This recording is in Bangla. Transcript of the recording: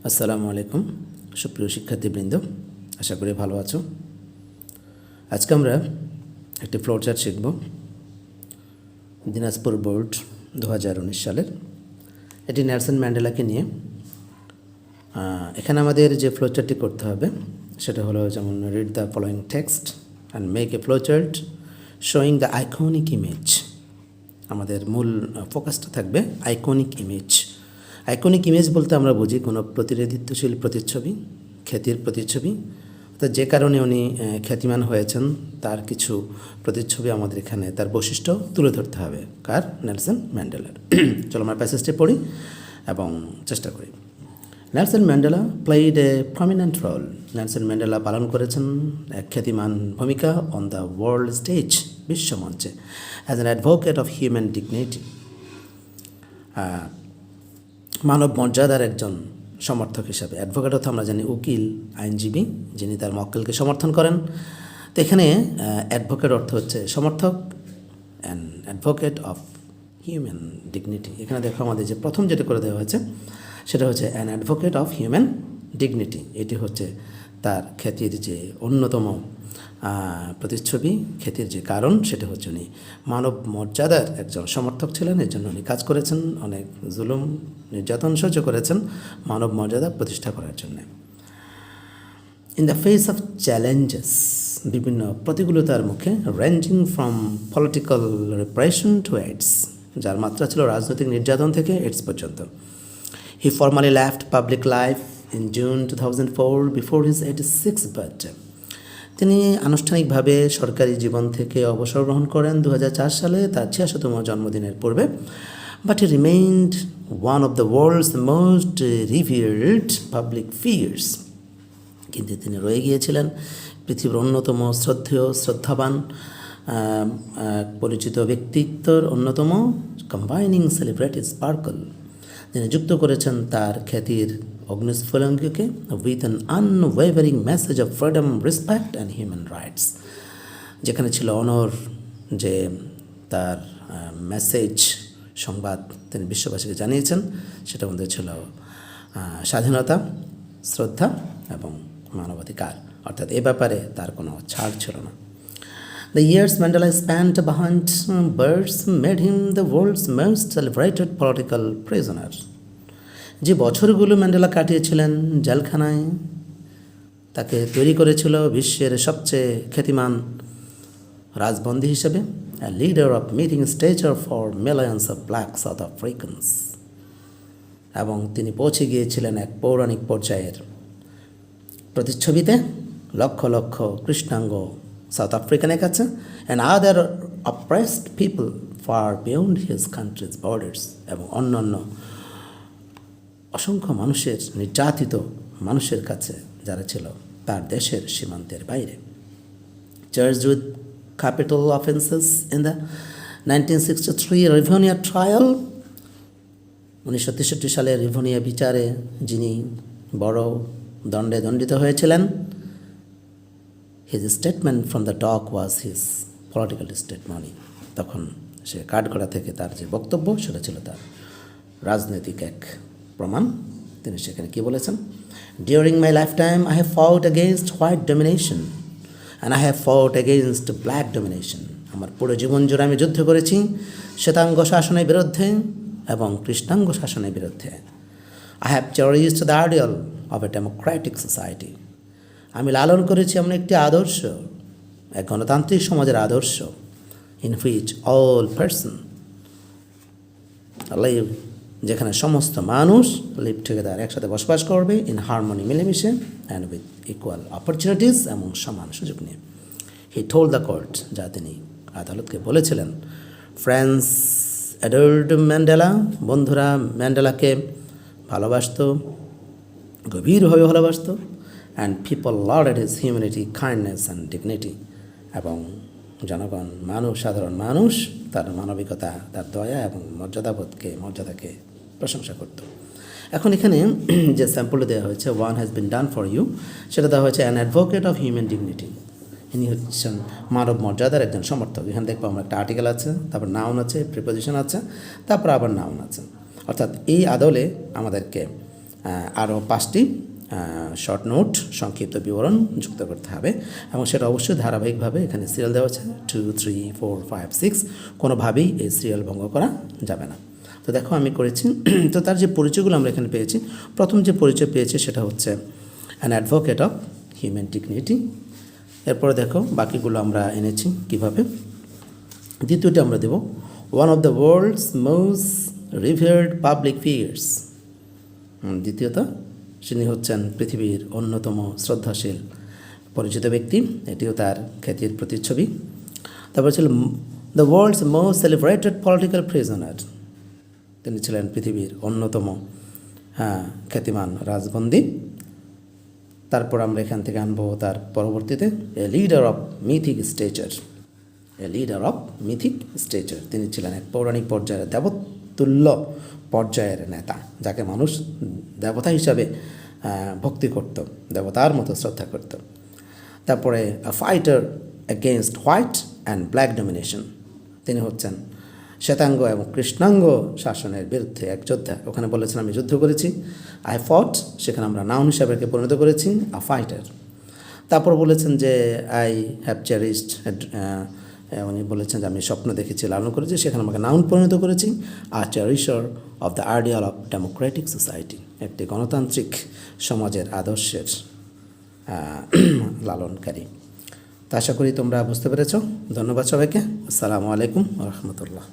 আসসালামু আলাইকুম সুপ্রিয় শিক্ষার্থীবৃন্দ, আশা করি ভালো আছো। আজকে আমরা একটি ফ্লোচার্ট শিখব দিনাজপুর বোর্ড 2019 সালের। এটি নেলসন ম্যান্ডেলাকে নিয়ে। এখানে আমাদের যে ফ্লোচার্টটি করতে হবে সেটা হলো, যেমন read the following text and make a flowchart showing the iconic image. আমাদের মূল ফোকাসটা থাকবে আইকনিক ইমেজ। আইকনিক ইমেজ বলতে আমরা বুঝি কোনো প্রতিনিধিত্বশীল প্রতিচ্ছবি, খ্যাতির প্রতিচ্ছবি, অর্থাৎ যে কারণে উনি খ্যাতিমান হয়েছেন তার কিছু প্রতিচ্ছবি আমাদের এখানে, তার বৈশিষ্ট্য তুলে ধরতে হবে। কার? নেলসন ম্যান্ডেলার। চলো আমরা প্যাসেজটি পড়ি এবং চেষ্টা করি। Nelson Mandela played a prominent role. Nelson Mandela পালন করেছেন এক খ্যাতিমান ভূমিকা অন দ্য ওয়ার্ল্ড স্টেজ, বিশ্বমঞ্চে, as an advocate of human dignity, মানব মর্যাদার একজন সমর্থক হিসাবে। অ্যাডভোকেট অর্থ আমরা জানি উকিল, আইনজীবী, যিনি তার মক্কেলকে সমর্থন করেন। তো এখানে অ্যাডভোকেট অর্থ হচ্ছে সমর্থক, and advocate of human dignity. এখানে দেখো আমাদের যে প্রথম যেটা করে দেওয়া হয়েছে সেটা হচ্ছে an advocate of human dignity. এটি হচ্ছে তার খ্যাতির যে অন্যতম প্রতিচ্ছবি, খ্যাতির যে কারণ সেটা হচ্ছে উনি মানব মর্যাদার একজন সমর্থক ছিলেন। এর জন্য উনি কাজ করেছেন, অনেক জুলুম নির্যাতন সহ্য করেছেন মানব মর্যাদা প্রতিষ্ঠা করার জন্য। In the face of challenges, বিভিন্ন প্রতিকূলতার মুখে, ranging from political repression to AIDS, যার মাত্রা ছিল রাজনৈতিক নির্যাতন থেকে এইডস পর্যন্ত। He formally left public life in June 2004 before his 86th birthday. তিনি আনুষ্ঠানিকভাবে সরকারি জীবন থেকে অবসর গ্রহণ করেন 2004 সালে, তার 86তম জন্মদিনের পূর্বে। But he remained one of the world's most revered public figures. কিন্তু তিনি রয়ে গিয়েছিলেন পৃথিবীর অন্যতম শ্রদ্ধাবান পরিচিত ব্যক্তিত্বর অন্যতম, কম্বাইনিং সেলিব্রিটি স্পার্কল। তিনি যুক্ত করেছেন তার খ্যাতির অগ্নিস্ফুলঙ্গকে with an unwavering message of freedom, respect and human rights. যেখানে ছিল অনর, যে তার মেসেজ, সংবাদ তিনি বিশ্ববাসীকে জানিয়েছেন, সেটার মধ্যে ছিল স্বাধীনতা, শ্রদ্ধা এবং মানবাধিকার, অর্থাৎ এ ব্যাপারে তার কোনো ছাড় ছিল না। The years Mandela spent behind bars made him the world's most celebrated political prisoner. যে বছরগুলো ম্যান্ডেলা কাটিয়েছিলেন জেলখানায়, তাকে তৈরি করেছিল বিশ্বের সবচেয়ে খ্যাতিমান রাজবন্দী হিসেবে, a leader of meeting stature for millions of black South Africans. এবং তিনি পৌঁছে গিয়েছিলেন এক পৌরাণিক পর্যায়ের প্রতিচ্ছবিতে লক্ষ লক্ষ কৃষ্ণাঙ্গ সাউথ আফ্রিকানের কাছে, and other oppressed people far beyond his country's borders, এবং অন্যান্য অসংখ্য মানুষের, নির্যাতিত মানুষের কাছে যারা ছিল তার দেশের সীমান্তের বাইরে। Charged with capital offences in the 1963 Rivonia trial, 1963 সালে রিভোনিয়া বিচারে যিনি বড় দণ্ডে দণ্ডিত হয়েছিলেন, his statement from the dock was his political statement. তখন সে কাঠগড়া থেকে তার যে বক্তব্য সেটা ছিল তার রাজনৈতিক এক প্রমাণ। তিনি সেখানে কী বলেছেন? During my life time I have fought against white domination and I have fought against black domination. আমার পুরো জীবন জুড়ে আমি যুদ্ধ করেছি শ্বেতাঙ্গ শাসনের বিরুদ্ধে এবং কৃষ্ণাঙ্গ শাসনের বিরুদ্ধে। I have cherished the ideal of a democratic society. আমি লালন করেছি এমন একটি আদর্শ, এক গণতান্ত্রিক সমাজের আদর্শ, in which all person live, যেখানে সমস্ত মানুষ লিভ টুগেদার, একসাথে বসবাস করবে, ইন হারমোনি, মিলেমিশে, অ্যান্ড উইথ ইকুয়াল অপরচুনিটিস, এবং সমান সুযোগ নিয়ে। হি টোল্ড দ্য কোর্ট, যা তিনি আদালতকে বলেছিলেন। ফ্রেন্ডস অ্যাডোর্ড ম্যান্ডেলা, বন্ধুরা ম্যান্ডেলাকে ভালোবাসত, গভীরভাবে ভালোবাসত। And people lauded his humanity, kindness and dignity, এবং জনগণ, মানুষ, সাধারণ মানুষ তার মানবিকতা, তার দয়া এবং মর্যাদাকে প্রশংসা করত। এখন এখানে যে স্যাম্পলটা দেওয়া হয়েছে, one has been done for you, সেটা দেওয়া হয়েছে an advocate of human dignity. ইনি হচ্ছেন মানব মর্যাদার একজন সমর্থক। এখানে দেখবো আমরা একটা আর্টিকেল আছে, তারপর নাউন আছে, প্রিপোজিশন আছে, তারপর আবার নাউন আছে। অর্থাৎ এই আদলে আমাদেরকে আরও 5টি শর্ট নোট সংক্ষিপ্ত বিবরণ যুক্ত করতে হবে এবং সেটা অবশ্যই ধারাবাহিকভাবে এখানে সিরিয়াল দেওয়া আছে 2, 3, 4, 5, 6 কোনোভাবেই এই সিরিয়াল ভঙ্গ করা যাবে না। তো দেখো আমি করেছি। তো তার যে পরিচয়গুলো আমরা এখানে পেয়েছি, প্রথম যে পরিচয় পেয়েছি সেটা হচ্ছে an advocate of human dignity. এরপরে দেখো বাকিগুলো আমরা এনেছি কিভাবে। দ্বিতীয়টি আমরা দেব one of the world's most revered public figures. দ্বিতীয়ত তিনি হচ্ছেন পৃথিবীর অন্যতম শ্রদ্ধাশীল পরিচিত ব্যক্তি, এটিও তার খ্যাতির প্রতিচ্ছবি। তারপর ছিল the world's most celebrated political prisoner, তিনি ছিলেন পৃথিবীর অন্যতম খ্যাতিমান রাজবন্দী। তারপর আমরা এখান থেকে আনবো তার পরবর্তীতে a leader of mythic stature, a leader of mythic stature, তিনি ছিলেন এক পৌরাণিক পর্যায়ের দেবতুল্য পর্যায়ের নেতা, যাকে মানুষ দেবতা হিসাবে ভক্তি করত, দেবতার মতো শ্রদ্ধা করত। তারপরে a fighter against white and black domination, তিনি হচ্ছেন শ্বেতাঙ্গ এবং কৃষ্ণাঙ্গ শাসনের বিরুদ্ধে এক যোদ্ধা। ওখানে বলেছেন আমি যুদ্ধ করেছি, আই ফট, সেখানে আমরা নাউন হিসাবে পরিণত করেছি আ ফাইটার। তারপর বলেছেন যে আই হ্যাভ চেরিস্ট, উনি বলেছেন যে আমি স্বপ্ন দেখেছি, লালন করেছি, সেখানে আমাকে নাউন পরিণত করেছি a cherisher of the ideal of democratic society, একটি গণতান্ত্রিক সমাজের আদর্শের লালনকারী। তো আশা করি তোমরা বুঝতে পেরেছ। ধন্যবাদ সবাইকে। আসসালামু আলাইকুম ওয়া রাহমাতুল্লাহ।